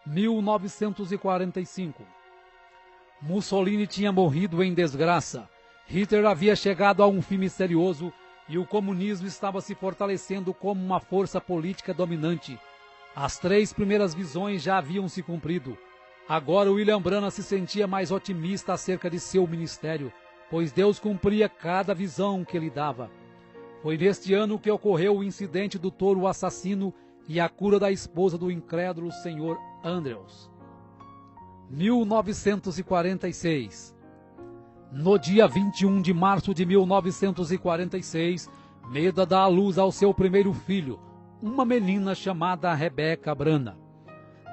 1945. Mussolini tinha morrido em desgraça. Hitler havia chegado a um fim misterioso e o comunismo estava se fortalecendo como uma força política dominante. As 3 primeiras visões já haviam se cumprido. Agora William Branham se sentia mais otimista acerca de seu ministério, pois Deus cumpria cada visão que ele dava. Foi neste ano que ocorreu o incidente do touro assassino e a cura da esposa do incrédulo Sr. Andrews. 1946. No dia 21 de março de 1946, Meda dá à luz ao seu primeiro filho, uma menina chamada Rebecca Branham.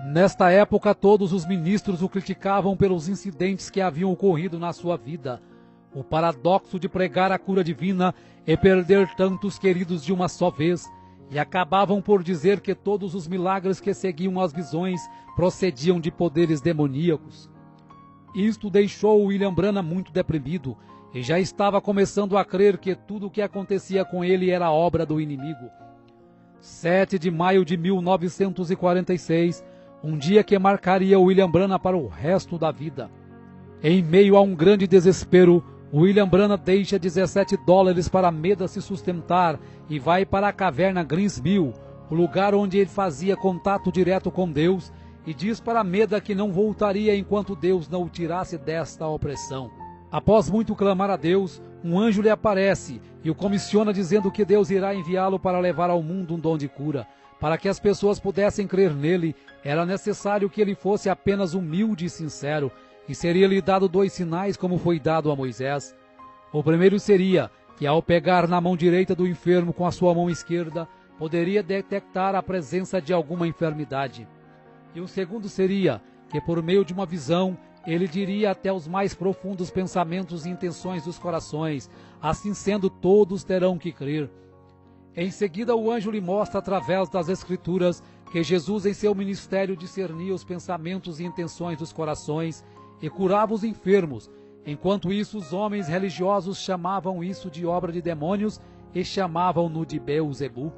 Nesta época, todos os ministros o criticavam pelos incidentes que haviam ocorrido na sua vida. O paradoxo de pregar a cura divina e perder tantos queridos de uma só vez, e acabavam por dizer que todos os milagres que seguiam as visões procediam de poderes demoníacos. Isto deixou William Branham muito deprimido, e já estava começando a crer que tudo o que acontecia com ele era obra do inimigo. 7 de maio de 1946, um dia que marcaria William Branham para o resto da vida. Em meio a um grande desespero, William Branham deixa $17 para Meda se sustentar e vai para a caverna Greensville, o lugar onde ele fazia contato direto com Deus, e diz para Meda que não voltaria enquanto Deus não o tirasse desta opressão. Após muito clamar a Deus, um anjo lhe aparece e o comissiona dizendo que Deus irá enviá-lo para levar ao mundo um dom de cura. Para que as pessoas pudessem crer nele, era necessário que ele fosse apenas humilde e sincero, e seria-lhe dado 2 sinais como foi dado a Moisés. O primeiro seria que, ao pegar na mão direita do enfermo com a sua mão esquerda, poderia detectar a presença de alguma enfermidade. E o segundo seria que, por meio de uma visão, ele diria até os mais profundos pensamentos e intenções dos corações. Assim sendo, todos terão que crer. Em seguida, o anjo lhe mostra através das Escrituras que Jesus em seu ministério discernia os pensamentos e intenções dos corações e curava os enfermos. Enquanto isso, os homens religiosos chamavam isso de obra de demônios e chamavam-no de Beelzebu.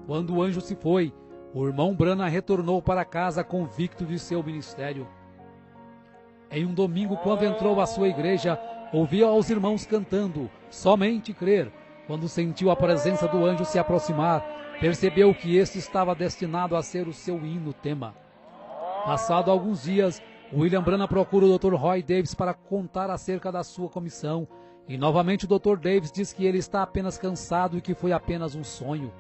Quando o anjo se foi, o irmão Branham retornou para casa convicto de seu ministério. Em um domingo, quando entrou à sua igreja, ouviu aos irmãos cantando "Somente Crer". Quando sentiu a presença do anjo se aproximar, percebeu que este estava destinado a ser o seu hino tema. Passado alguns dias, William Branham procura o Dr. Roy Davis para contar acerca da sua comissão, e novamente o Dr. Davis diz que ele está apenas cansado e que foi apenas um sonho.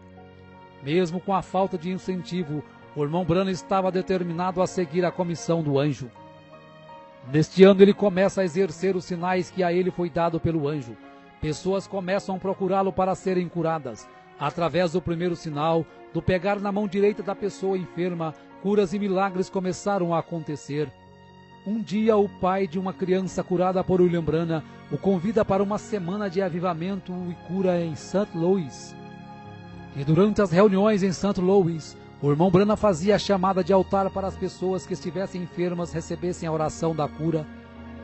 Mesmo com a falta de incentivo, o irmão Branham estava determinado a seguir a comissão do anjo. Neste ano ele começa a exercer os sinais que a ele foi dado pelo anjo. Pessoas começam a procurá-lo para serem curadas. Através do primeiro sinal, do pegar na mão direita da pessoa enferma, curas e milagres começaram a acontecer. Um dia, o pai de uma criança curada por William Branham o convida para uma semana de avivamento e cura em St. Louis. E durante as reuniões em St. Louis, o irmão Branham fazia a chamada de altar para as pessoas que estivessem enfermas recebessem a oração da cura.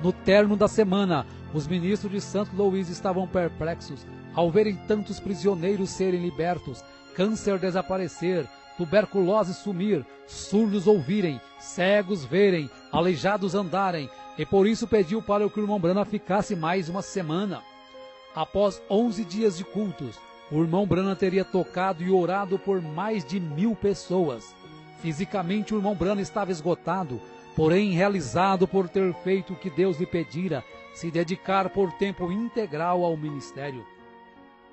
No término da semana, os ministros de St. Louis estavam perplexos ao verem tantos prisioneiros serem libertos, câncer desaparecer, tuberculose sumir, surdos ouvirem, cegos verem, aleijados andarem, e por isso pediu para que o irmão Branham ficasse mais uma semana. Após 11 dias de cultos, o irmão Branham teria tocado e orado por mais de 1000 pessoas. Fisicamente o irmão Branham estava esgotado, porém realizado por ter feito o que Deus lhe pedira, se dedicar por tempo integral ao ministério.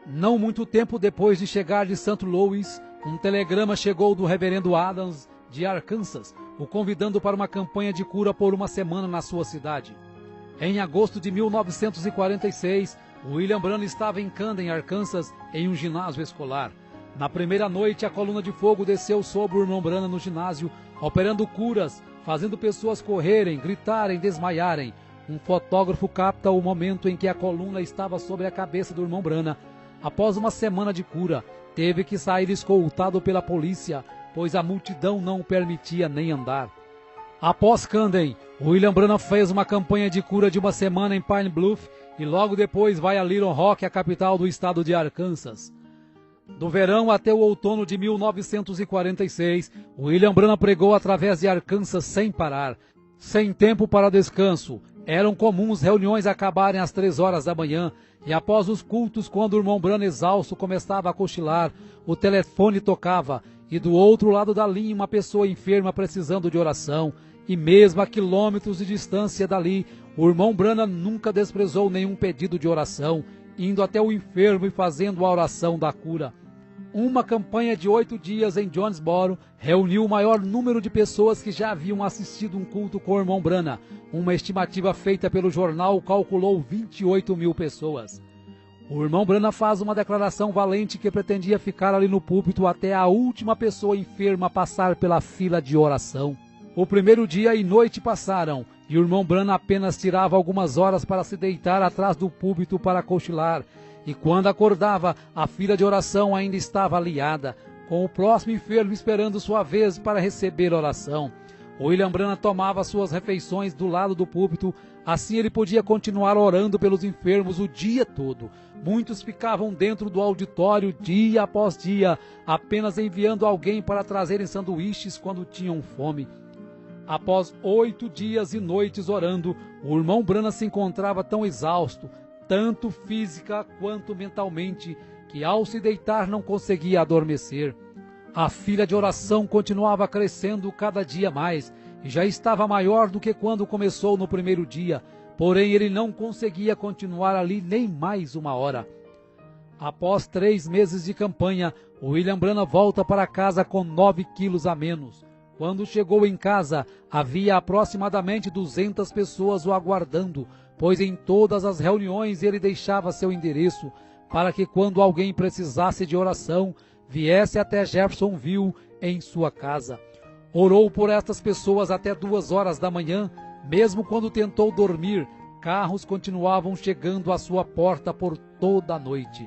Não muito tempo depois de chegar de St. Louis, um telegrama chegou do reverendo Adams de Arkansas, o convidando para uma campanha de cura por uma semana na sua cidade. Em agosto de 1946, William Branham estava em Camden, Arkansas, em um ginásio escolar. Na primeira noite, a coluna de fogo desceu sobre o irmão Branham no ginásio, operando curas, fazendo pessoas correrem, gritarem, desmaiarem. Um fotógrafo capta o momento em que a coluna estava sobre a cabeça do irmão Branham. Após uma semana de cura, teve que sair escoltado pela polícia, pois a multidão não o permitia nem andar. Após Camden, William Branham fez uma campanha de cura de uma semana em Pine Bluff e logo depois vai a Little Rock, a capital do estado de Arkansas. Do verão até o outono de 1946, William Branham pregou através de Arkansas sem parar, sem tempo para descanso. Eram comuns reuniões acabarem às 3 horas da manhã, e após os cultos, quando o irmão Branham exausto começava a cochilar, o telefone tocava, e do outro lado da linha uma pessoa enferma precisando de oração, e mesmo a quilômetros de distância dali, o irmão Branham nunca desprezou nenhum pedido de oração, indo até o enfermo e fazendo a oração da cura. Uma campanha de 8 dias em Jonesboro reuniu o maior número de pessoas que já haviam assistido um culto com o irmão Branham. Uma estimativa feita pelo jornal calculou 28 mil pessoas. O irmão Branham faz uma declaração valente que pretendia ficar ali no púlpito até a última pessoa enferma passar pela fila de oração. O primeiro dia e noite passaram, e o irmão Branham apenas tirava algumas horas para se deitar atrás do púlpito para cochilar. E quando acordava, a fila de oração ainda estava aliada, com o próximo enfermo esperando sua vez para receber oração. William Branham tomava suas refeições do lado do púlpito, assim ele podia continuar orando pelos enfermos o dia todo. Muitos ficavam dentro do auditório dia após dia, apenas enviando alguém para trazerem sanduíches quando tinham fome. Após 8 dias e noites orando, o irmão Branham se encontrava tão exausto, tanto física quanto mentalmente, que ao se deitar não conseguia adormecer. A fila de oração continuava crescendo cada dia mais, e já estava maior do que quando começou no primeiro dia, porém ele não conseguia continuar ali nem mais uma hora. Após 3 meses de campanha, William Branham volta para casa com 9 quilos a menos. Quando chegou em casa, havia aproximadamente 200 pessoas o aguardando, pois em todas as reuniões ele deixava seu endereço, para que quando alguém precisasse de oração, viesse até Jeffersonville em sua casa. Orou por estas pessoas até 2 horas da manhã, mesmo quando tentou dormir, carros continuavam chegando à sua porta por toda a noite.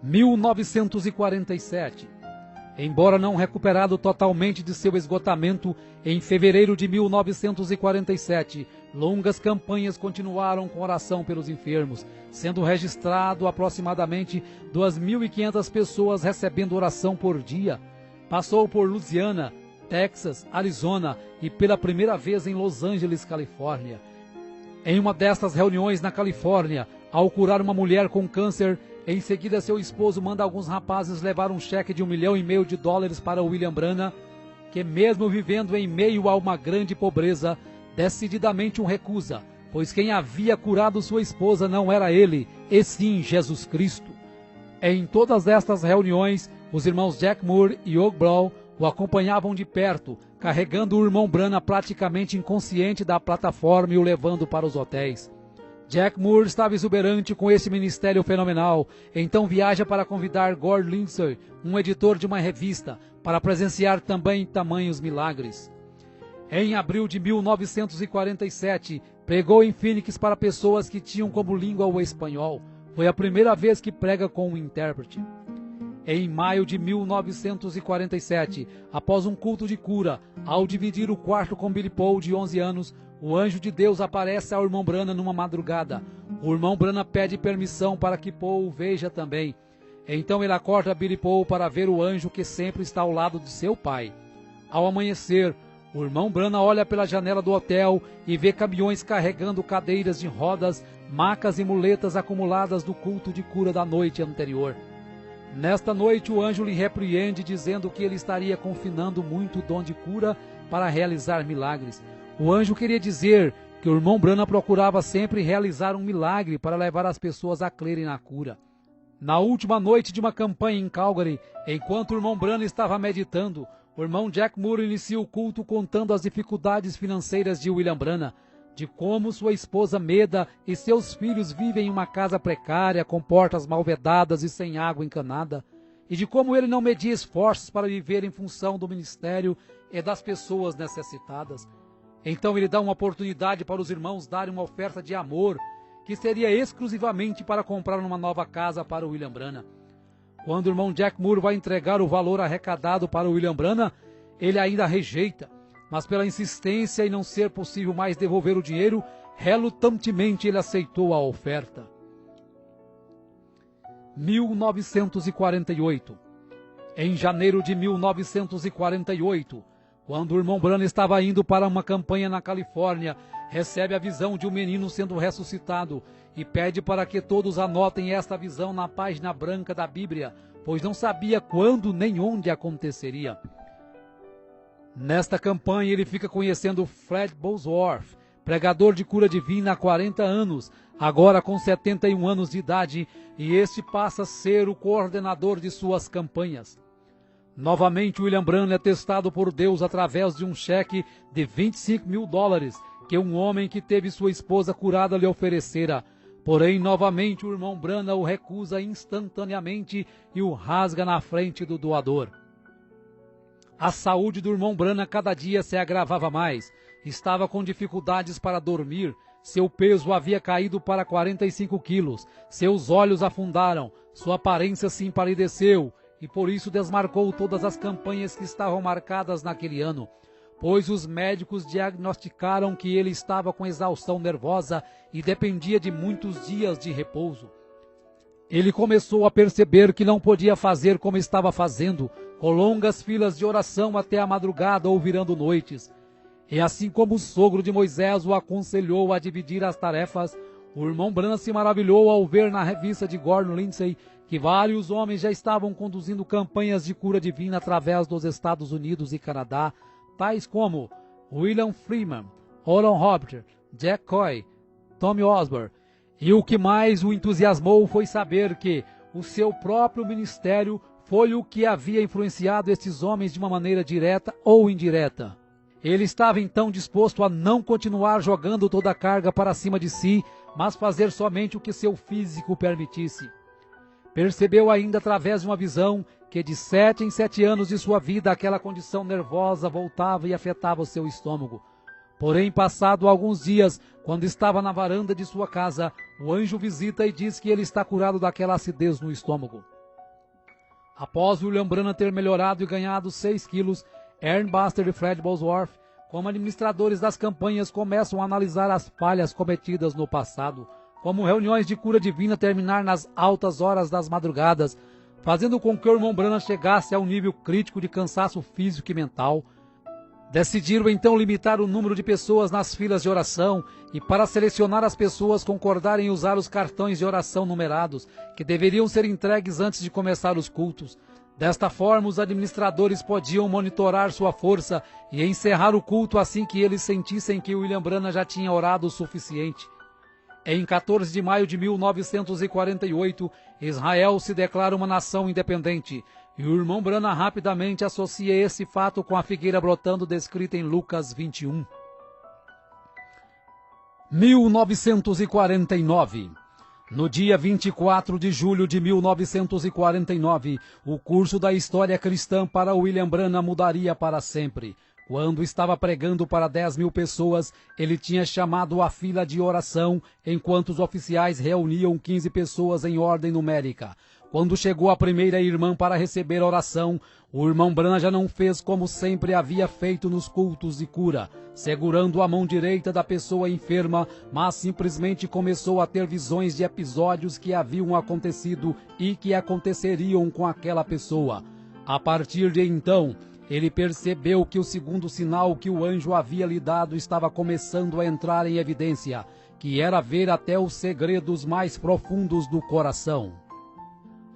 1947. Embora não recuperado totalmente de seu esgotamento, em fevereiro de 1947, longas campanhas continuaram com oração pelos enfermos, sendo registrado aproximadamente 2.500 pessoas recebendo oração por dia. Passou por Louisiana, Texas, Arizona e pela primeira vez em Los Angeles, Califórnia. Em uma destas reuniões na Califórnia, ao curar uma mulher com câncer, em seguida seu esposo manda alguns rapazes levar um cheque de $1,5 milhão para William Branham, que mesmo vivendo em meio a uma grande pobreza, decididamente o recusa, pois quem havia curado sua esposa não era ele, e sim Jesus Cristo. Em todas estas reuniões, os irmãos Jack Moore e Hugh Brown o acompanhavam de perto, carregando o irmão Branham praticamente inconsciente da plataforma e o levando para os hotéis. Jack Moore estava exuberante com esse ministério fenomenal, então viaja para convidar Gord Lindsay, um editor de uma revista, para presenciar também tamanhos milagres. Em abril de 1947, pregou em Phoenix para pessoas que tinham como língua o espanhol. Foi a primeira vez que prega com um intérprete. Em maio de 1947, após um culto de cura, ao dividir o quarto com Billy Paul, de 11 anos, o anjo de Deus aparece ao irmão Branham numa madrugada. O irmão Branham pede permissão para que Paul o veja também. Então ele acorda Billy Paul para ver o anjo que sempre está ao lado de seu pai. Ao amanhecer, o irmão Branham olha pela janela do hotel e vê caminhões carregando cadeiras de rodas, macas e muletas acumuladas do culto de cura da noite anterior. Nesta noite o anjo lhe repreende, dizendo que ele estaria confinando muito o dom de cura para realizar milagres. O anjo queria dizer que o irmão Branham procurava sempre realizar um milagre para levar as pessoas a crerem na cura. Na última noite de uma campanha em Calgary, enquanto o irmão Branham estava meditando, o irmão Jack Moore inicia o culto contando as dificuldades financeiras de William Branham, de como sua esposa Meda e seus filhos vivem em uma casa precária, com portas mal vedadas e sem água encanada, e de como ele não media esforços para viver em função do ministério e das pessoas necessitadas. Então ele dá uma oportunidade para os irmãos darem uma oferta de amor, que seria exclusivamente para comprar uma nova casa para o William Branham. Quando o irmão Jack Moore vai entregar o valor arrecadado para o William Branham, ele ainda rejeita, mas pela insistência e não ser possível mais devolver o dinheiro, relutantemente ele aceitou a oferta. 1948. Em janeiro de 1948, quando o irmão Branham estava indo para uma campanha na Califórnia, recebe a visão de um menino sendo ressuscitado e pede para que todos anotem esta visão na página branca da Bíblia, pois não sabia quando nem onde aconteceria. Nesta campanha ele fica conhecendo Fred Bosworth, pregador de cura divina há 40 anos, agora com 71 anos de idade, e este passa a ser o coordenador de suas campanhas. Novamente, William Branham é testado por Deus através de um cheque de $25.000 que um homem que teve sua esposa curada lhe oferecera. Porém, novamente, o irmão Branham o recusa instantaneamente e o rasga na frente do doador. A saúde do irmão Branham cada dia se agravava mais. Estava com dificuldades para dormir. Seu peso havia caído para 45 quilos. Seus olhos afundaram. Sua aparência se empalideceu. E por isso desmarcou todas as campanhas que estavam marcadas naquele ano, pois os médicos diagnosticaram que ele estava com exaustão nervosa e dependia de muitos dias de repouso. Ele começou a perceber que não podia fazer como estava fazendo, com longas filas de oração até a madrugada ou virando noites. E assim como o sogro de Moisés o aconselhou a dividir as tarefas, o irmão Branham se maravilhou ao ver na revista de Gordon Lindsay que vários homens já estavam conduzindo campanhas de cura divina através dos Estados Unidos e Canadá, tais como William Freeman, Oral Roberts, Jack Coy, Tommy Osborne. E o que mais o entusiasmou foi saber que o seu próprio ministério foi o que havia influenciado estes homens de uma maneira direta ou indireta. Ele estava então disposto a não continuar jogando toda a carga para cima de si, mas fazer somente o que seu físico permitisse. Percebeu ainda através de uma visão que de 7 em 7 anos de sua vida aquela condição nervosa voltava e afetava o seu estômago. Porém, passado alguns dias, quando estava na varanda de sua casa, o anjo visita e diz que ele está curado daquela acidez no estômago. Após William Branham ter melhorado e ganhado 6 quilos, Aaron Buster e Fred Bosworth, como administradores das campanhas, começam a analisar as falhas cometidas no passado, como reuniões de cura divina terminar nas altas horas das madrugadas, fazendo com que o irmão Branham chegasse a um nível crítico de cansaço físico e mental. Decidiram então limitar o número de pessoas nas filas de oração e, para selecionar as pessoas, concordaram em usar os cartões de oração numerados, que deveriam ser entregues antes de começar os cultos. Desta forma, os administradores podiam monitorar sua força e encerrar o culto assim que eles sentissem que William Branham já tinha orado o suficiente. Em 14 de maio de 1948, Israel se declara uma nação independente, e o irmão Branham rapidamente associa esse fato com a figueira brotando descrita em Lucas 21. 1949. No dia 24 de julho de 1949, o curso da história cristã para William Branham mudaria para sempre. Quando estava pregando para 10.000 pessoas, ele tinha chamado a fila de oração, enquanto os oficiais reuniam 15 pessoas em ordem numérica. Quando chegou a primeira irmã para receber a oração, o irmão Branham já não fez como sempre havia feito nos cultos de cura, segurando a mão direita da pessoa enferma, mas simplesmente começou a ter visões de episódios que haviam acontecido e que aconteceriam com aquela pessoa. A partir de então, ele percebeu que o segundo sinal que o anjo havia lhe dado estava começando a entrar em evidência, que era ver até os segredos mais profundos do coração.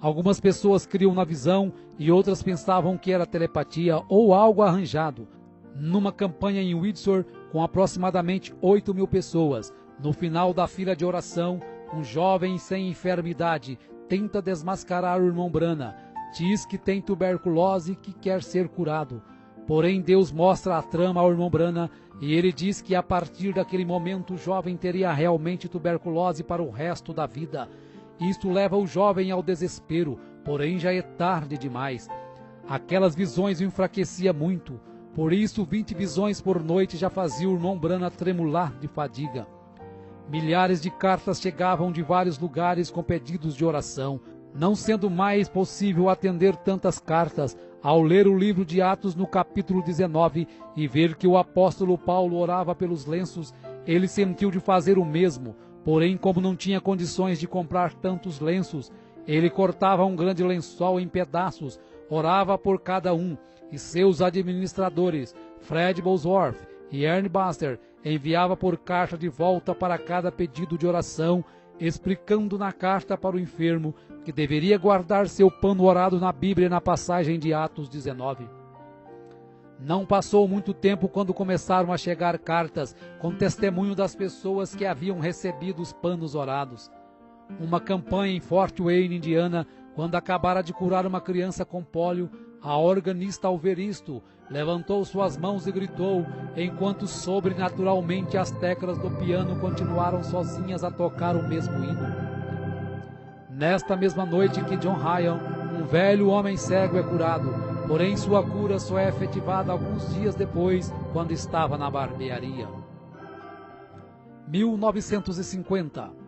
Algumas pessoas criam na visão e outras pensavam que era telepatia ou algo arranjado. Numa campanha em Windsor, com aproximadamente 8.000 pessoas, no final da fila de oração, um jovem sem enfermidade tenta desmascarar o irmão Branham. Diz que tem tuberculose e que quer ser curado. Porém, Deus mostra a trama ao irmão Branham e ele diz que a partir daquele momento o jovem teria realmente tuberculose para o resto da vida. Isto leva o jovem ao desespero, porém já é tarde demais. Aquelas visões o enfraquecia muito, por isso 20 visões por noite já fazia o irmão Branham tremular de fadiga. Milhares de cartas chegavam de vários lugares com pedidos de oração. Não sendo mais possível atender tantas cartas, ao ler o livro de Atos no capítulo 19 e ver que o apóstolo Paulo orava pelos lenços, ele sentiu de fazer o mesmo, porém como não tinha condições de comprar tantos lenços, Ele cortava um grande lençol em pedaços, orava por cada um, e seus administradores, Fred Bosworth e Ernie Buster, enviava por carta de volta para cada pedido de oração, explicando na carta para o enfermo que deveria guardar seu pano orado na Bíblia na passagem de Atos 19. Não passou muito tempo quando começaram a chegar cartas com testemunho das pessoas que haviam recebido os panos orados. Uma campanha em Fort Wayne, Indiana, quando acabara de curar uma criança com pólio, a organista, ao ver isto, levantou suas mãos e gritou, enquanto sobrenaturalmente as teclas do piano continuaram sozinhas a tocar o mesmo hino. Nesta mesma noite que John Ryan, um velho homem cego, é curado, porém sua cura só é efetivada alguns dias depois, quando estava na barbearia. 1950.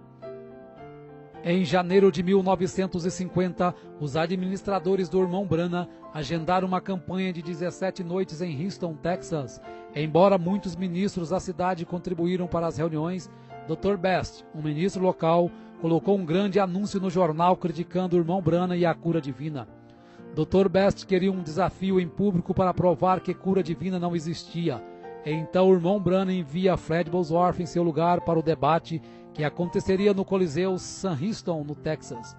Em janeiro de 1950, os administradores do irmão Branham agendaram uma campanha de 17 noites em Houston, Texas. Embora muitos ministros da cidade contribuíram para as reuniões, Dr. Best, um ministro local, colocou um grande anúncio no jornal criticando o irmão Branham e a cura divina. Dr. Best queria um desafio em público para provar que cura divina não existia. Então o irmão Branham envia Fred Bosworth em seu lugar para o debate que aconteceria no Coliseu Sam Houston, no Texas.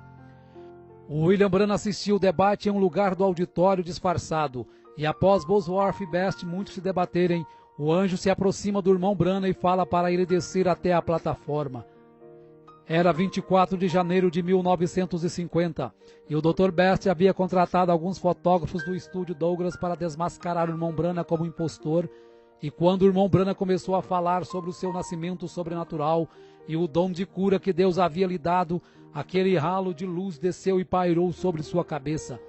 O William Branham assistiu o debate em um lugar do auditório disfarçado, e após Bosworth e Best muitos se debaterem, o anjo se aproxima do irmão Branham e fala para ele descer até a plataforma. Era 24 de janeiro de 1950, e o Dr. Best havia contratado alguns fotógrafos do estúdio Douglas para desmascarar o irmão Branham como impostor, e quando o irmão Branham começou a falar sobre o seu nascimento sobrenatural e o dom de cura que Deus havia lhe dado, aquele ralo de luz desceu e pairou sobre sua cabeça.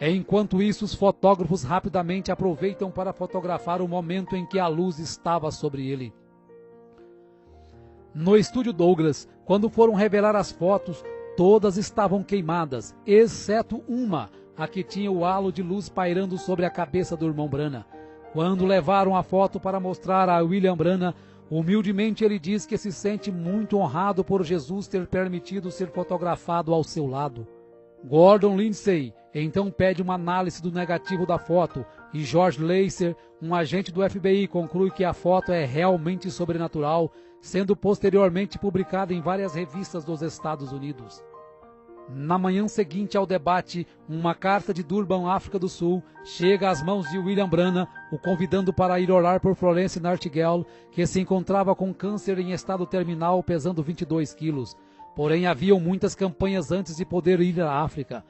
Enquanto isso, os fotógrafos rapidamente aproveitam para fotografar o momento em que a luz estava sobre ele. No estúdio Douglas, quando foram revelar as fotos, todas estavam queimadas, exceto uma, a que tinha o halo de luz pairando sobre a cabeça do irmão Branham. Quando levaram a foto para mostrar a William Branham, humildemente ele diz que se sente muito honrado por Jesus ter permitido ser fotografado ao seu lado. Gordon Lindsay então pede uma análise do negativo da foto e George Lacer, um agente do FBI, conclui que a foto é realmente sobrenatural, sendo posteriormente publicada em várias revistas dos Estados Unidos. Na manhã seguinte ao debate, uma carta de Durban, África do Sul, chega às mãos de William Branham, o convidando para ir orar por Florence Nightingale, que se encontrava com câncer em estado terminal, pesando 22 quilos. Porém, haviam muitas campanhas antes de poder ir à África.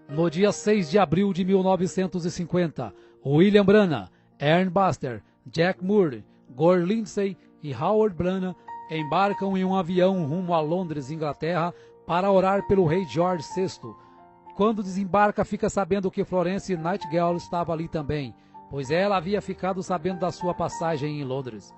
No dia 6 de abril de 1950, William Branham, Ernie Buster, Jack Moore, Gore Lindsay e Howard Branham embarcam em um avião rumo a Londres, Inglaterra, para orar pelo rei George VI. Quando desembarca, fica sabendo que Florence Nightingale estava ali também, pois ela havia ficado sabendo da sua passagem em Londres.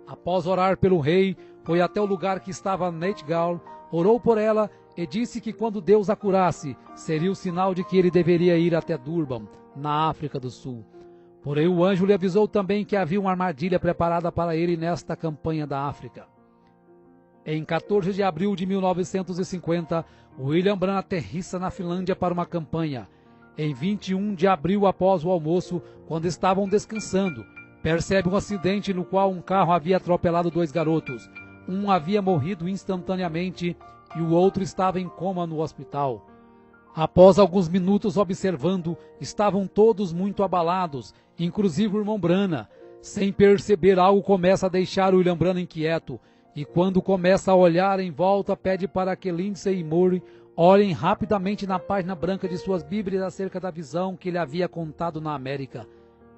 Após orar pelo rei, foi até o lugar que estava Nightingale, orou por ela e disse que quando Deus a curasse, seria o sinal de que ele deveria ir até Durban, na África do Sul. Porém, o anjo lhe avisou também que havia uma armadilha preparada para ele nesta campanha da África. Em 14 de abril de 1950, William Branham aterrissa na Finlândia para uma campanha. Em 21 de abril, após o almoço, quando estavam descansando, percebe um acidente no qual um carro havia atropelado 2 garotos. Um havia morrido instantaneamente e o outro estava em coma no hospital. Após alguns minutos observando, estavam todos muito abalados, inclusive o irmão Branham. Sem perceber, algo começa a deixar William Branham inquieto, e quando começa a olhar em volta, pede para que Lindsay e Moore olhem rapidamente na página branca de suas Bíblias acerca da visão que ele havia contado na América.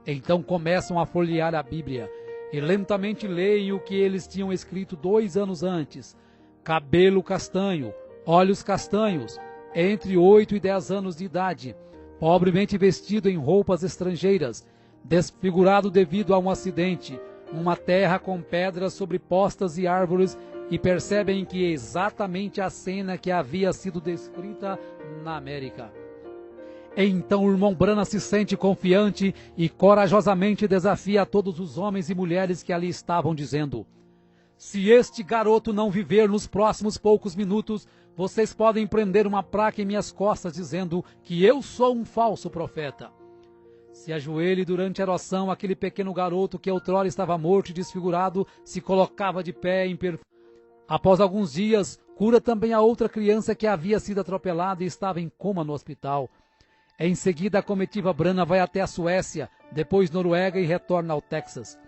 Então começam a folhear a Bíblia, e lentamente leem o que eles tinham escrito 2 anos antes. Cabelo castanho, olhos castanhos, entre 8 e 10 anos de idade, pobremente vestido em roupas estrangeiras, desfigurado devido a um acidente, uma terra com pedras sobrepostas e árvores, e percebem que é exatamente a cena que havia sido descrita na América. Então o irmão Branham se sente confiante e corajosamente desafia a todos os homens e mulheres que ali estavam, dizendo: Se este garoto não viver nos próximos poucos minutos, vocês podem prender uma placa em minhas costas dizendo que eu sou um falso profeta. Se ajoelhe durante a oração, aquele pequeno garoto que outrora estava morto e desfigurado se colocava de pé em perfeito. Após alguns dias, cura também a outra criança que havia sido atropelada e estava em coma no hospital. Em seguida, a comitiva Brana vai até a Suécia, depois Noruega e retorna ao Texas.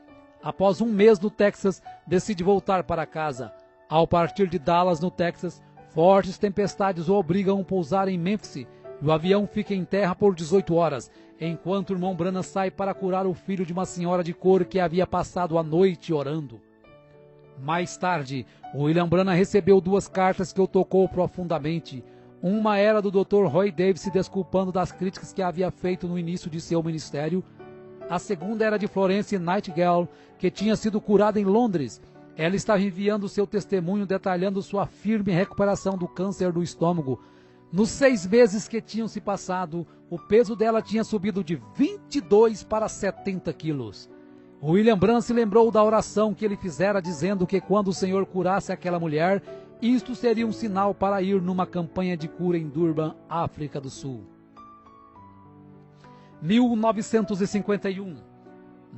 Após um mês no Texas, decide voltar para casa. Ao partir de Dallas, no Texas, fortes tempestades o obrigam a pousar em Memphis e o avião fica em terra por 18 horas, enquanto o irmão Branham sai para curar o filho de uma senhora de cor que havia passado a noite orando. Mais tarde, William Branham recebeu 2 cartas que o tocou profundamente. Uma era do Dr. Roy Davis se desculpando das críticas que havia feito no início de seu ministério. A segunda era de Florence Nightingale, que tinha sido curada em Londres. Ela estava enviando seu testemunho detalhando sua firme recuperação do câncer do estômago. Nos 6 meses que tinham se passado, o peso dela tinha subido de 22 para 70 quilos. William Branham se lembrou da oração que ele fizera dizendo que quando o Senhor curasse aquela mulher, isto seria um sinal para ir numa campanha de cura em Durban, África do Sul. 1951.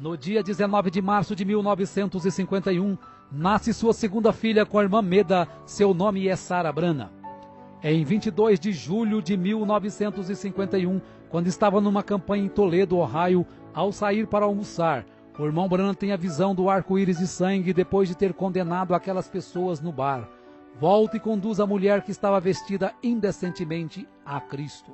No dia 19 de março de 1951, nasce sua segunda filha com a irmã Meda, seu nome é Sarah Branham. Em 22 de julho de 1951, quando estava numa campanha em Toledo, Ohio, ao sair para almoçar, o irmão Branham tem a visão do arco-íris de sangue depois de ter condenado aquelas pessoas no bar. Volta e conduz a mulher que estava vestida indecentemente a Cristo.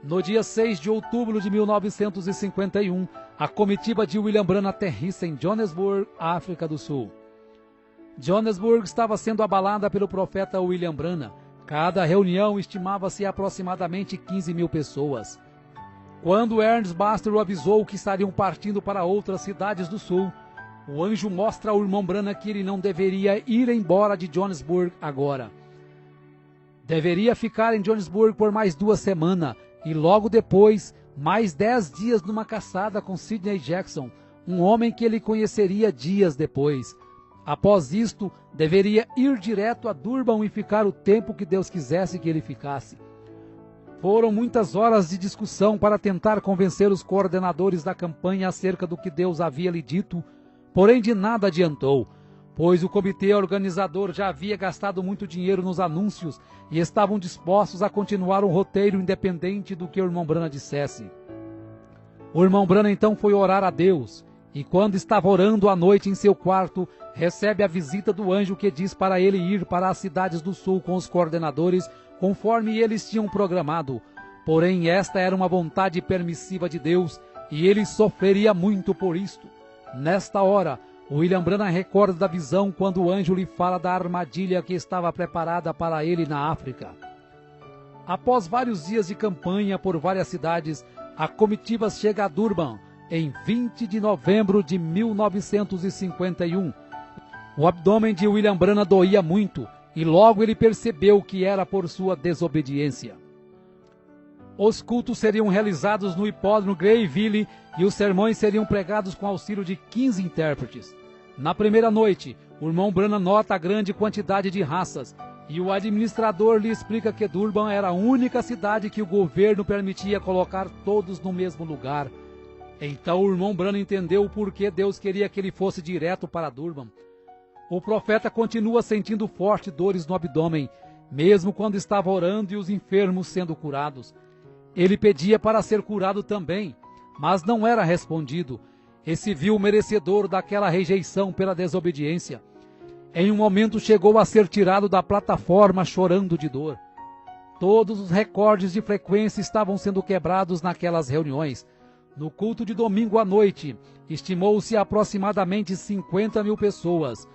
No dia 6 de outubro de 1951, a comitiva de William Branham aterrissa em Johannesburg, África do Sul. Johannesburg estava sendo abalada pelo profeta William Branham. Cada reunião estimava-se aproximadamente 15 mil pessoas. Quando Ernest Baxter o avisou que estariam partindo para outras cidades do sul, o anjo mostra ao irmão Branham que ele não deveria ir embora de Johannesburg agora. Deveria ficar em Johannesburg por mais 2 semanas e logo depois, mais 10 dias numa caçada com Sidney Jackson, um homem que ele conheceria dias depois. Após isto, deveria ir direto a Durban e ficar o tempo que Deus quisesse que ele ficasse. Foram muitas horas de discussão para tentar convencer os coordenadores da campanha acerca do que Deus havia lhe dito, porém de nada adiantou, pois o comitê organizador já havia gastado muito dinheiro nos anúncios e estavam dispostos a continuar um roteiro independente do que o irmão Branham dissesse. O irmão Branham então foi orar a Deus, e quando estava orando à noite em seu quarto, recebe a visita do anjo que diz para ele ir para as cidades do sul com os coordenadores, conforme eles tinham programado. Porém, esta era uma vontade permissiva de Deus, e ele sofreria muito por isto. Nesta hora, William Branham recorda da visão quando o anjo lhe fala da armadilha que estava preparada para ele na África. Após vários dias de campanha por várias cidades, a comitiva chega a Durban, em 20 de novembro de 1951. O abdômen de William Branham doía muito, e logo ele percebeu que era por sua desobediência. Os cultos seriam realizados no hipódromo Greyville e os sermões seriam pregados com auxílio de 15 intérpretes. Na primeira noite, o irmão Branham nota a grande quantidade de raças, e o administrador lhe explica que Durban era a única cidade que o governo permitia colocar todos no mesmo lugar. Então o irmão Branham entendeu o porquê Deus queria que ele fosse direto para Durban. O profeta continua sentindo fortes dores no abdômen, mesmo quando estava orando e os enfermos sendo curados. Ele pedia para ser curado também, mas não era respondido, e se viu merecedor daquela rejeição pela desobediência. Em um momento chegou a ser tirado da plataforma chorando de dor. Todos os recordes de frequência estavam sendo quebrados naquelas reuniões. No culto de domingo à noite, estimou-se aproximadamente 50 mil pessoas.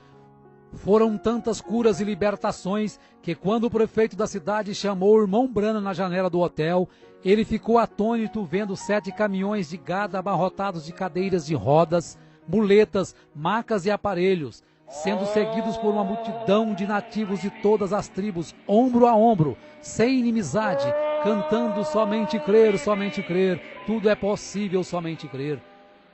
Foram tantas curas e libertações que quando o prefeito da cidade chamou o irmão Branham na janela do hotel, ele ficou atônito vendo 7 caminhões de gado abarrotados de cadeiras de rodas, muletas, macas e aparelhos, sendo seguidos por uma multidão de nativos de todas as tribos, ombro a ombro, sem inimizade, cantando somente crer, tudo é possível somente crer.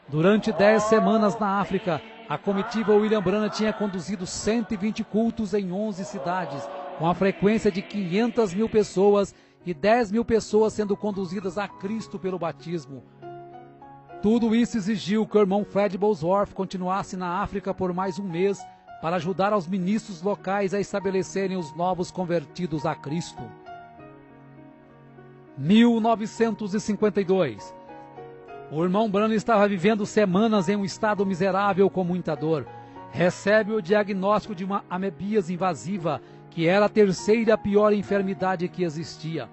Durante 10 semanas na África, A comitiva William Branham tinha conduzido 120 cultos em 11 cidades, com a frequência de 500 mil pessoas e 10 mil pessoas sendo conduzidas a Cristo pelo batismo. Tudo isso exigiu que o irmão Fred Bosworth continuasse na África por mais um mês para ajudar aos ministros locais a estabelecerem os novos convertidos a Cristo. 1952. O irmão Branham estava vivendo semanas em um estado miserável com muita dor. Recebe o diagnóstico de uma amebíase invasiva, que era a terceira pior enfermidade que existia.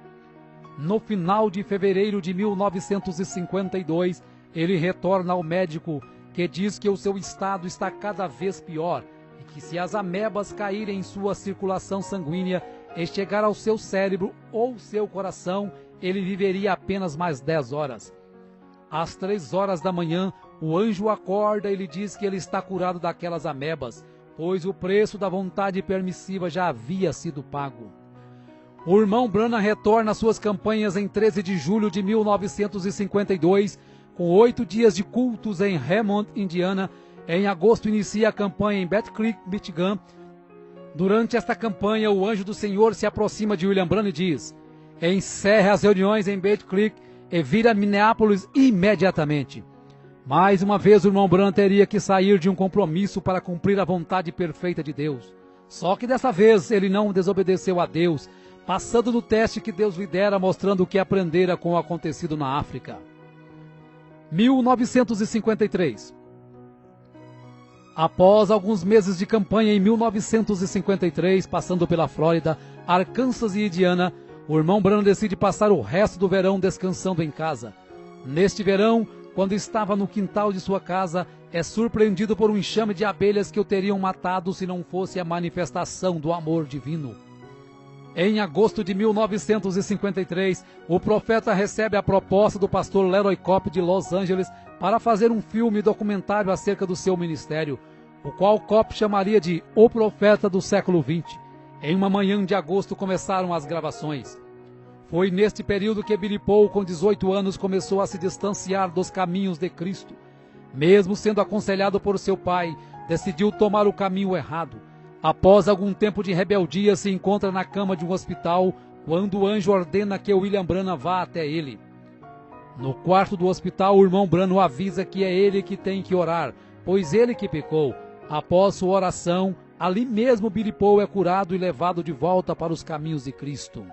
No final de fevereiro de 1952, ele retorna ao médico, que diz que o seu estado está cada vez pior e que se as amebas caírem em sua circulação sanguínea e chegar ao seu cérebro ou seu coração, ele viveria apenas mais 10 horas. Às 3 horas da manhã, o anjo acorda e lhe diz que ele está curado daquelas amebas, pois o preço da vontade permissiva já havia sido pago. O irmão Branham retorna às suas campanhas em 13 de julho de 1952, com 8 dias de cultos em Hammond, Indiana. Em agosto inicia a campanha em Battle Creek, Michigan. Durante esta campanha, o anjo do Senhor se aproxima de William Branham e diz: encerre as reuniões em Battle Creek e vira Minneapolis imediatamente. Mais uma vez o irmão Branham teria que sair de um compromisso para cumprir a vontade perfeita de Deus. Só que dessa vez ele não desobedeceu a Deus, passando no teste que Deus lhe dera, mostrando o que aprendera com o acontecido na África. 1953. Após alguns meses de campanha em 1953, passando pela Flórida, Arkansas e Indiana, o irmão Branham decide passar o resto do verão descansando em casa. Neste verão, quando estava no quintal de sua casa, é surpreendido por um enxame de abelhas que o teriam matado se não fosse a manifestação do amor divino. Em agosto de 1953, o profeta recebe a proposta do pastor Leroy Cope de Los Angeles para fazer um filme documentário acerca do seu ministério, o qual Cope chamaria de O Profeta do Século XX. Em uma manhã de agosto começaram as gravações. Foi neste período que Billy Paul, com 18 anos, começou a se distanciar dos caminhos de Cristo. Mesmo sendo aconselhado por seu pai, decidiu tomar o caminho errado. Após algum tempo de rebeldia, se encontra na cama de um hospital, quando o anjo ordena que William Branham vá até ele. No quarto do hospital, o irmão Branham avisa que é ele que tem que orar, pois ele que pecou. Após sua oração, ali mesmo Billy Paul é curado e levado de volta para os caminhos de Cristo.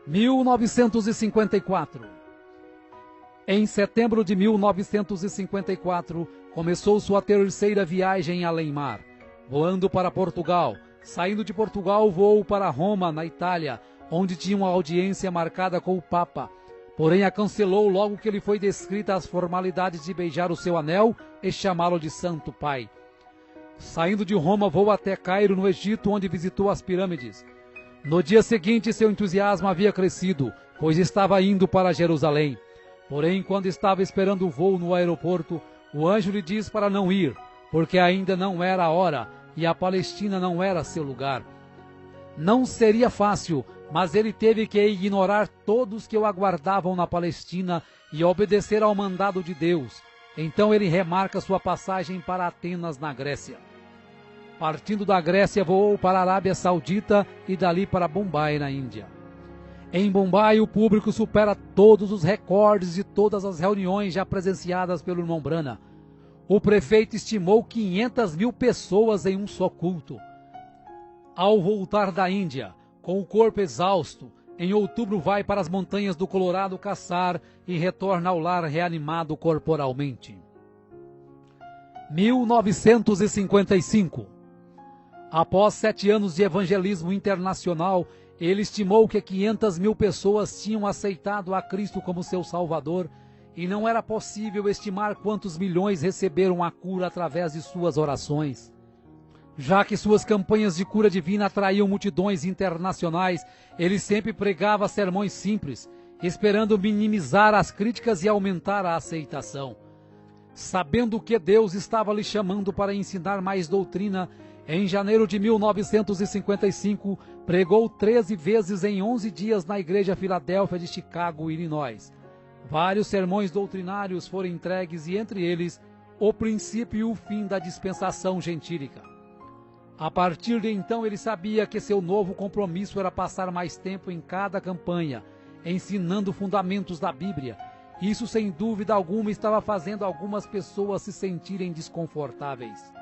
1954. Em setembro de 1954, começou sua terceira viagem além-mar, voando para Portugal. Saindo de Portugal, voou para Roma, na Itália, onde tinha uma audiência marcada com o Papa. Porém, a cancelou logo que lhe foi descrita as formalidades de beijar o seu anel e chamá-lo de Santo Pai. Saindo de Roma, voou até Cairo, no Egito, onde visitou as pirâmides. No dia seguinte, seu entusiasmo havia crescido, pois estava indo para Jerusalém. Porém, quando estava esperando o voo no aeroporto, o anjo lhe diz para não ir, porque ainda não era a hora e a Palestina não era seu lugar. Não seria fácil, mas ele teve que ignorar todos que o aguardavam na Palestina e obedecer ao mandado de Deus. Então ele remarca sua passagem para Atenas, na Grécia. Partindo da Grécia, voou para a Arábia Saudita e dali para Bombai, na Índia. Em Bombai, o público supera todos os recordes de todas as reuniões já presenciadas pelo irmão Branham. O prefeito estimou 500 mil pessoas em um só culto. Ao voltar da Índia, com o corpo exausto, em outubro vai para as montanhas do Colorado caçar e retorna ao lar reanimado corporalmente. 1955. Após 7 anos de evangelismo internacional, ele estimou que 500 mil pessoas tinham aceitado a Cristo como seu Salvador, e não era possível estimar quantos milhões receberam a cura através de suas orações. Já que suas campanhas de cura divina atraíam multidões internacionais, ele sempre pregava sermões simples, esperando minimizar as críticas e aumentar a aceitação. Sabendo que Deus estava lhe chamando para ensinar mais doutrina, em janeiro de 1955, pregou 13 vezes em 11 dias na Igreja Filadélfia de Chicago, Illinois. Vários sermões doutrinários foram entregues e, entre eles, o princípio e o fim da dispensação gentílica. A partir de então ele sabia que seu novo compromisso era passar mais tempo em cada campanha, ensinando fundamentos da Bíblia. Isso, sem dúvida alguma, estava fazendo algumas pessoas se sentirem desconfortáveis.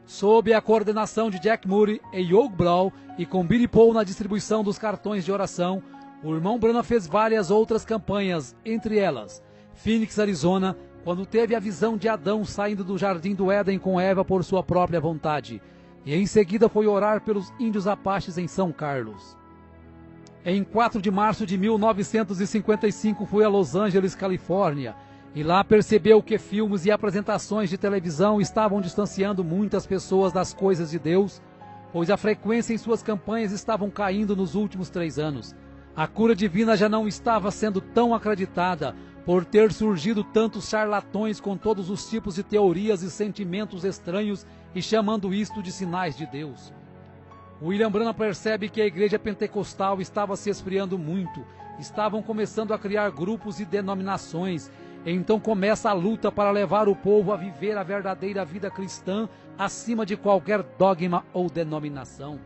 Sob a coordenação de Jack Moody e Hugh Brown e com Billy Paul na distribuição dos cartões de oração, o irmão Branham fez várias outras campanhas, entre elas Phoenix, Arizona, quando teve a visão de Adão saindo do jardim do Éden com Eva por sua própria vontade, e em seguida foi orar pelos índios apaches em São Carlos. Em 4 de março de 1955 foi a Los Angeles, Califórnia, e lá percebeu que filmes e apresentações de televisão estavam distanciando muitas pessoas das coisas de Deus, pois a frequência em suas campanhas estavam caindo nos últimos 3 anos. A cura divina já não estava sendo tão acreditada, por ter surgido tantos charlatões com todos os tipos de teorias e sentimentos estranhos e chamando isto de sinais de Deus. William Branham percebe que a igreja pentecostal estava se esfriando muito, estavam começando a criar grupos e denominações, então começa a luta para levar o povo a viver a verdadeira vida cristã acima de qualquer dogma ou denominação.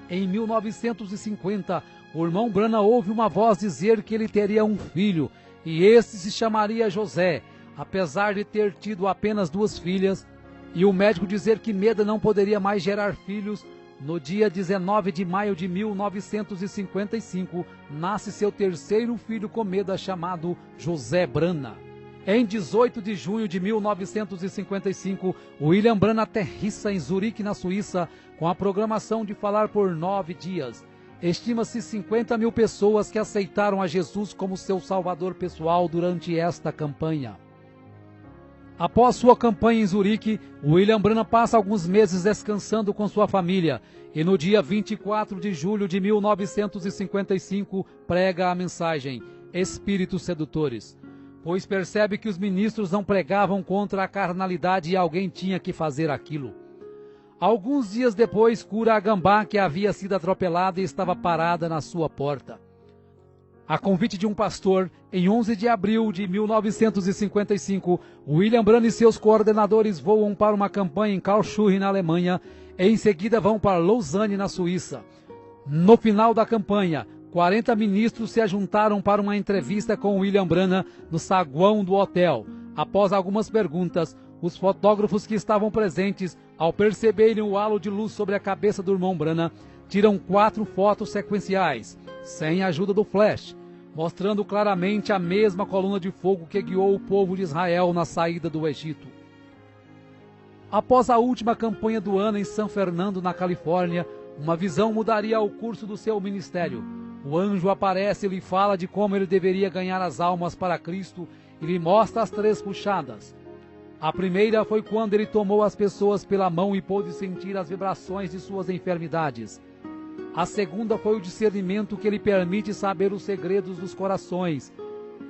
Em 1950, o irmão Branham ouve uma voz dizer que ele teria um filho, e este se chamaria José, apesar de ter tido apenas 2 filhas, e o médico dizer que Meda não poderia mais gerar filhos. No dia 19 de maio de 1955, nasce seu 3º filho com Meda, chamado José Branham. Em 18 de junho de 1955, William Branham aterrissa em Zurique, na Suíça, com a programação de falar por 9 dias. Estima-se 50.000 pessoas que aceitaram a Jesus como seu salvador pessoal durante esta campanha. Após sua campanha em Zurique, William Branham passa alguns meses descansando com sua família e no dia 24 de julho de 1955 prega a mensagem Espíritos Sedutores, pois percebe que os ministros não pregavam contra a carnalidade e alguém tinha que fazer aquilo. Alguns dias depois, cura a gambá que havia sido atropelada e estava parada na sua porta. A convite de um pastor, em 11 de abril de 1955, William Branham e seus coordenadores voam para uma campanha em Karlsruhe, na Alemanha, e em seguida vão para Lausanne, na Suíça. No final da campanha, 40 ministros se ajuntaram para uma entrevista com William Branham no saguão do hotel. Após algumas perguntas, os fotógrafos que estavam presentes, ao perceberem o halo de luz sobre a cabeça do irmão Branham, tiram 4 fotos sequenciais, sem a ajuda do flash, mostrando claramente a mesma coluna de fogo que guiou o povo de Israel na saída do Egito. Após a última campanha do ano em São Fernando, na Califórnia, uma visão mudaria o curso do seu ministério. O anjo aparece e lhe fala de como ele deveria ganhar as almas para Cristo e lhe mostra as 3 puxadas. A primeira foi quando ele tomou as pessoas pela mão e pôde sentir as vibrações de suas enfermidades. A segunda foi o discernimento que lhe permite saber os segredos dos corações.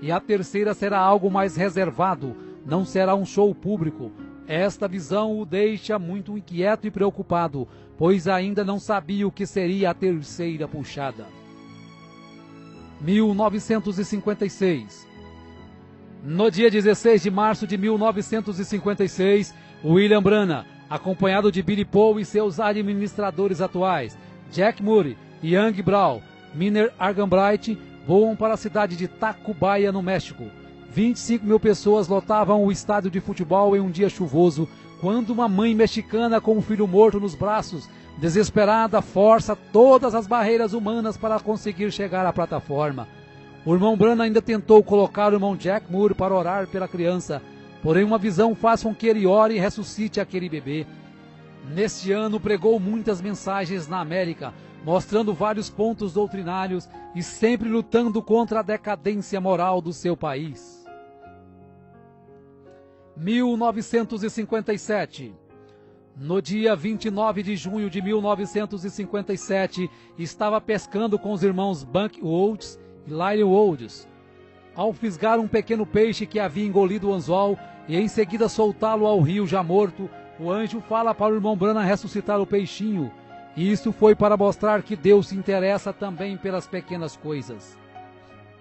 E a terceira será algo mais reservado, não será um show público. Esta visão o deixa muito inquieto e preocupado, pois ainda não sabia o que seria a terceira puxada. 1956. No dia 16 de março de 1956, William Branham, acompanhado de Billy Paul e seus administradores atuais, Jack Moody e Hugh Brown, Miner Arganbright, voam para a cidade de Tacubaya, no México. 25.000 pessoas lotavam o estádio de futebol em um dia chuvoso, quando uma mãe mexicana com um filho morto nos braços, desesperada, força todas as barreiras humanas para conseguir chegar à plataforma. O irmão Branham ainda tentou colocar o irmão Jack Moore para orar pela criança, porém uma visão faz com que ele ore e ressuscite aquele bebê. Neste ano pregou muitas mensagens na América, mostrando vários pontos doutrinários e sempre lutando contra a decadência moral do seu país. 1957. No dia 29 de junho de 1957, estava pescando com os irmãos Buck Woods e Lyle Woods. Ao fisgar um pequeno peixe que havia engolido o anzol e em seguida soltá-lo ao rio já morto, o anjo fala para o irmão Branham ressuscitar o peixinho. Isso foi para mostrar que Deus se interessa também pelas pequenas coisas.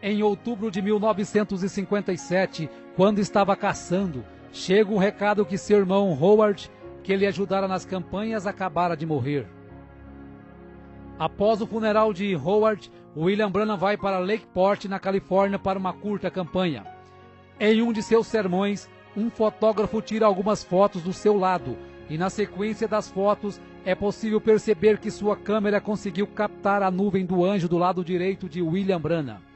Em outubro de 1957, quando estava caçando, chega um recado que seu irmão Howard, que lhe ajudara nas campanhas, acabara de morrer. Após o funeral de Howard, William Branham vai para Lakeport, na Califórnia, para uma curta campanha. Em um de seus sermões, um fotógrafo tira algumas fotos do seu lado, e na sequência das fotos é possível perceber que sua câmera conseguiu captar a nuvem do anjo do lado direito de William Branham.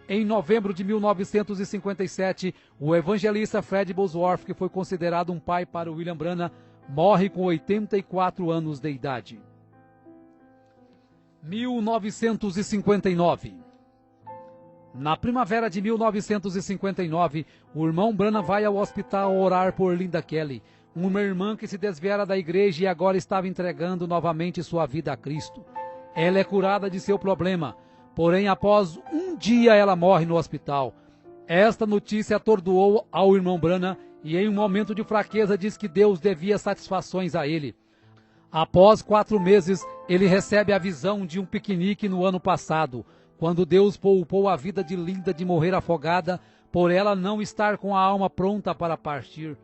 Em novembro de 1957, o evangelista Fred Bosworth, que foi considerado um pai para William Branham, morre com 84 anos de idade. 1959. Na primavera de 1959, o irmão Branham vai ao hospital orar por Linda Kelly, uma irmã que se desviara da igreja e agora estava entregando novamente sua vida a Cristo. Ela é curada de seu problema, porém após um dia ela morre no hospital. Esta notícia atordoou ao irmão Branham e em um momento de fraqueza diz que Deus devia satisfações a ele. Após 4 meses, ele recebe a visão de um piquenique no ano passado, quando Deus poupou a vida de Linda de morrer afogada, por ela não estar com a alma pronta para partir.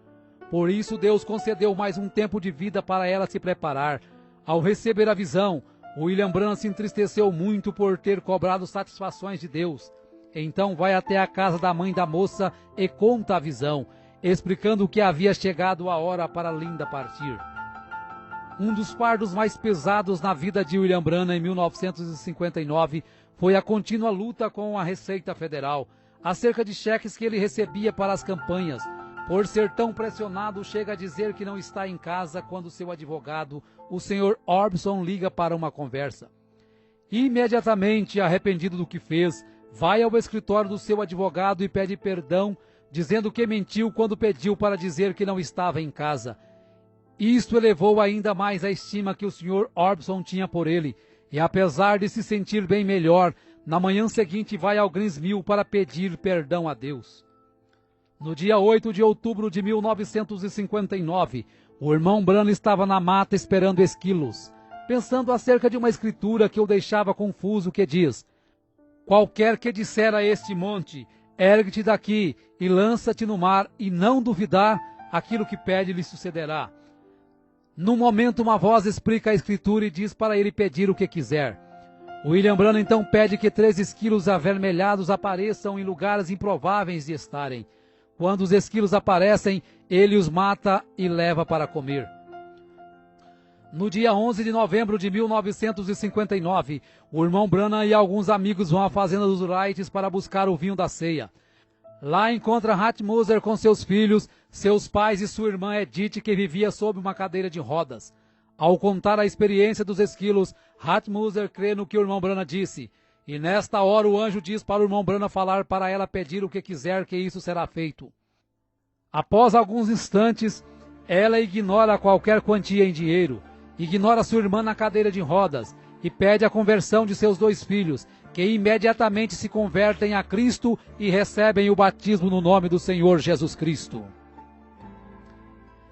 Por isso Deus concedeu mais um tempo de vida para ela se preparar. Ao receber a visão, William Branham se entristeceu muito por ter cobrado satisfações de Deus. Então vai até a casa da mãe da moça e conta a visão, explicando que havia chegado a hora para Linda partir. Um dos fardos mais pesados na vida de William Branham em 1959 foi a contínua luta com a Receita Federal, acerca de cheques que ele recebia para as campanhas. Por ser tão pressionado, chega a dizer que não está em casa quando seu advogado, o Sr. Orbison, liga para uma conversa. Imediatamente, arrependido do que fez, vai ao escritório do seu advogado e pede perdão, dizendo que mentiu quando pediu para dizer que não estava em casa. Isto elevou ainda mais a estima que o Sr. Orbison tinha por ele, e apesar de se sentir bem melhor, na manhã seguinte vai ao Greens Mill para pedir perdão a Deus. No dia 8 de outubro de 1959, o irmão Branham estava na mata esperando esquilos, pensando acerca de uma escritura que o deixava confuso, que diz: qualquer que disser a este monte, ergue-te daqui e lança-te no mar, e não duvidar, aquilo que pede lhe sucederá. No momento, uma voz explica a escritura e diz para ele pedir o que quiser. William Branham então pede que 3 esquilos avermelhados apareçam em lugares improváveis de estarem. Quando os esquilos aparecem, ele os mata e leva para comer. No dia 11 de novembro de 1959, o irmão Branham e alguns amigos vão à fazenda dos Wrights para buscar o vinho da ceia. Lá encontra Hattie Moser com seus filhos, seus pais e sua irmã Edith, que vivia sob uma cadeira de rodas. Ao contar a experiência dos esquilos, Hattie Moser crê no que o irmão Branham disse, e nesta hora o anjo diz para o irmão Branham falar para ela pedir o que quiser, que isso será feito. Após alguns instantes, ela ignora qualquer quantia em dinheiro, ignora sua irmã na cadeira de rodas e pede a conversão de seus 2 filhos, que imediatamente se convertem a Cristo e recebem o batismo no nome do Senhor Jesus Cristo.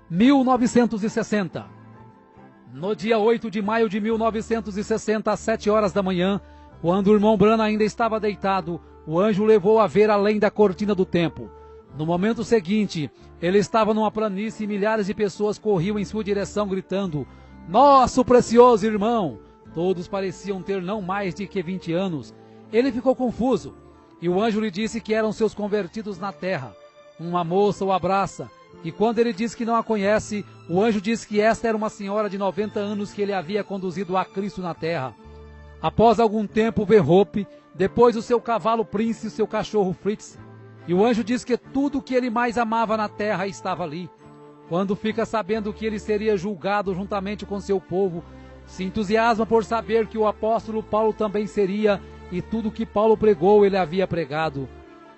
1960. No dia 8 de maio de 1960, às 7 horas da manhã, quando o irmão Branham ainda estava deitado, o anjo o levou a ver além da cortina do templo. No momento seguinte, ele estava numa planície e milhares de pessoas corriam em sua direção gritando: "Nosso precioso irmão!" Todos pareciam ter não mais de que 20 anos. Ele ficou confuso, e o anjo lhe disse que eram seus convertidos na terra. Uma moça o abraça, e quando ele diz que não a conhece, o anjo diz que esta era uma senhora de 90 anos que ele havia conduzido a Cristo na terra. Após algum tempo vê Hope, depois o seu cavalo Prince e o seu cachorro Fritz, e o anjo diz que tudo o que ele mais amava na terra estava ali. Quando fica sabendo que ele seria julgado juntamente com seu povo, se entusiasma por saber que o apóstolo Paulo também seria, e tudo que Paulo pregou ele havia pregado.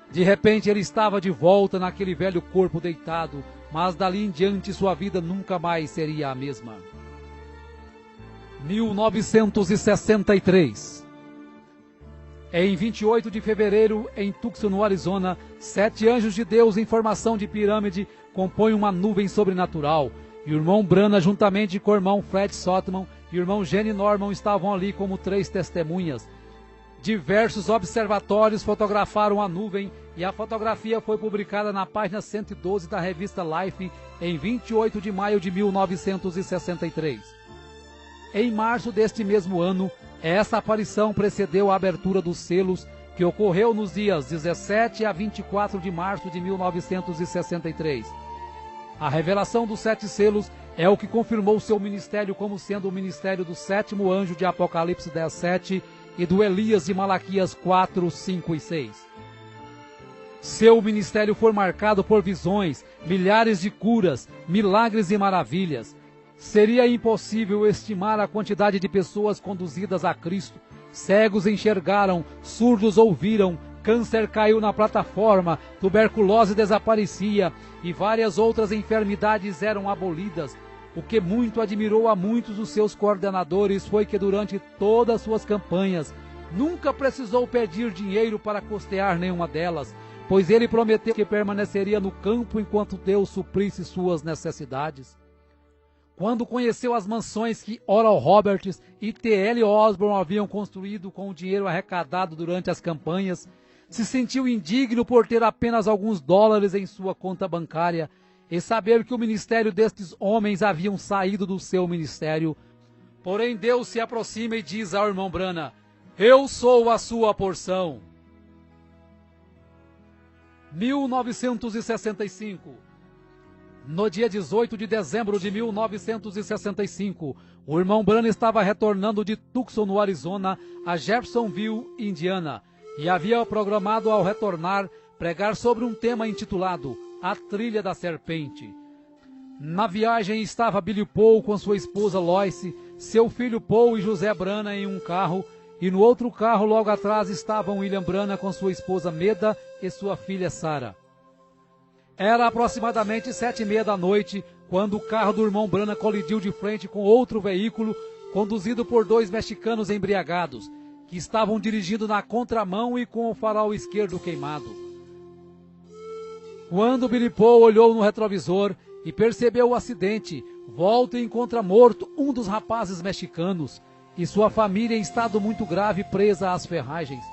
De repente ele estava de volta naquele velho corpo deitado, mas dali em diante sua vida nunca mais seria a mesma. 1963. Em 28 de fevereiro, em Tucson, no Arizona, 7 anjos de Deus em formação de pirâmide compõem uma nuvem sobrenatural, e o irmão Branham, juntamente com o irmão Fred Sotman e o irmão Jenny Norman, estavam ali como 3 testemunhas. Diversos observatórios fotografaram a nuvem e a fotografia foi publicada na página 112 da revista Life em 28 de maio de 1963. Em março deste mesmo ano, essa aparição precedeu a abertura dos selos, que ocorreu nos dias 17 a 24 de março de 1963. A revelação dos 7 selos é o que confirmou seu ministério como sendo o ministério do 7º anjo de Apocalipse 10:7 e do Elias de Malaquias 4, 5 e 6. Seu ministério foi marcado por visões, milhares de curas, milagres e maravilhas. Seria impossível estimar a quantidade de pessoas conduzidas a Cristo. Cegos enxergaram, surdos ouviram, câncer caiu na plataforma, tuberculose desaparecia e várias outras enfermidades eram abolidas. O que muito admirou a muitos dos seus coordenadores foi que durante todas suas campanhas nunca precisou pedir dinheiro para custear nenhuma delas, pois ele prometeu que permaneceria no campo enquanto Deus suprisse suas necessidades. Quando conheceu as mansões que Oral Roberts e T.L. Osborne haviam construído com o dinheiro arrecadado durante as campanhas, se sentiu indigno por ter apenas alguns dólares em sua conta bancária e saber que o ministério destes homens haviam saído do seu ministério. Porém Deus se aproxima e diz ao irmão Branham: eu sou a sua porção. 1965. No dia 18 de dezembro de 1965, o irmão Branham estava retornando de Tucson, no Arizona, a Jeffersonville, Indiana, e havia programado ao retornar pregar sobre um tema intitulado A Trilha da Serpente. Na viagem estava Billy Paul com sua esposa Lois, seu filho Paul e José Branham em um carro, e no outro carro logo atrás estavam William Branham com sua esposa Meda e sua filha Sarah. Era aproximadamente 7:30 da noite, quando o carro do irmão Branham colidiu de frente com outro veículo, conduzido por 2 mexicanos embriagados, que estavam dirigindo na contramão e com o farol esquerdo queimado. Quando Billy Paul olhou no retrovisor e percebeu o acidente, volta e encontra morto um dos rapazes mexicanos, e sua família em estado muito grave presa às ferragens.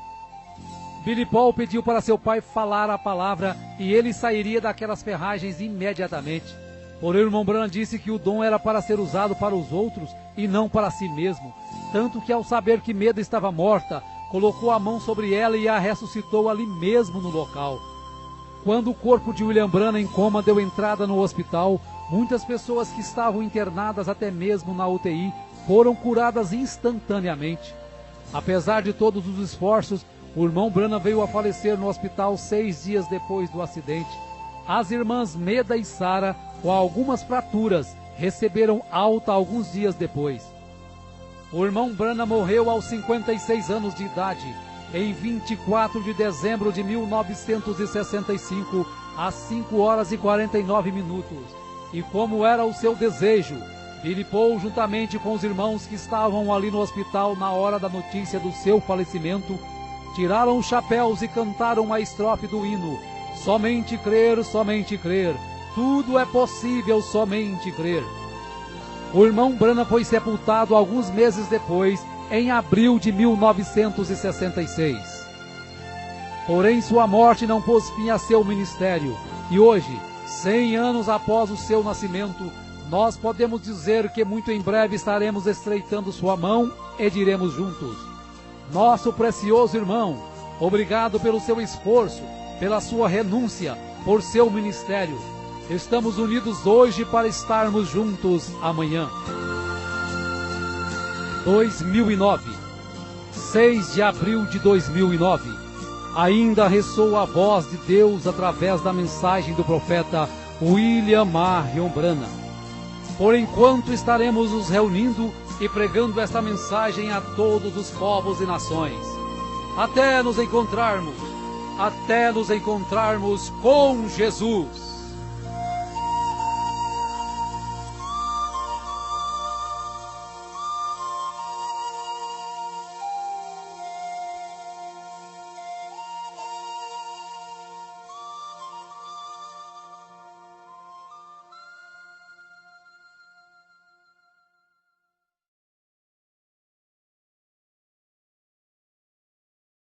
Billy Paul pediu para seu pai falar a palavra e ele sairia daquelas ferragens imediatamente. Porém, o irmão Branham disse que o dom era para ser usado para os outros e não para si mesmo. Tanto que, ao saber que Meda estava morta, colocou a mão sobre ela e a ressuscitou ali mesmo no local. Quando o corpo de William Branham em coma deu entrada no hospital, muitas pessoas que estavam internadas até mesmo na UTI foram curadas instantaneamente. Apesar de todos os esforços, o irmão Branham veio a falecer no hospital 6 dias depois do acidente. As irmãs Meda e Sarah, com algumas fraturas, receberam alta alguns dias depois. O irmão Branham morreu aos 56 anos de idade, em 24 de dezembro de 1965, às 5 horas e 49 minutos. E como era o seu desejo, Billy Paul, juntamente com os irmãos que estavam ali no hospital na hora da notícia do seu falecimento, tiraram os chapéus e cantaram a estrofe do hino: somente crer, tudo é possível, somente crer. O irmão Branham foi sepultado alguns meses depois, em abril de 1966. Porém, sua morte não pôs fim a seu ministério, e hoje, 100 anos após o seu nascimento, nós podemos dizer que muito em breve estaremos estreitando sua mão e diremos juntos: nosso precioso irmão, obrigado pelo seu esforço, pela sua renúncia, por seu ministério. Estamos unidos hoje para estarmos juntos amanhã. 2009, 6 de abril de 2009. Ainda ressoa a voz de Deus através da mensagem do profeta William Marion Branham. Por enquanto estaremos nos reunindo e pregando esta mensagem a todos os povos e nações. Até nos encontrarmos com Jesus.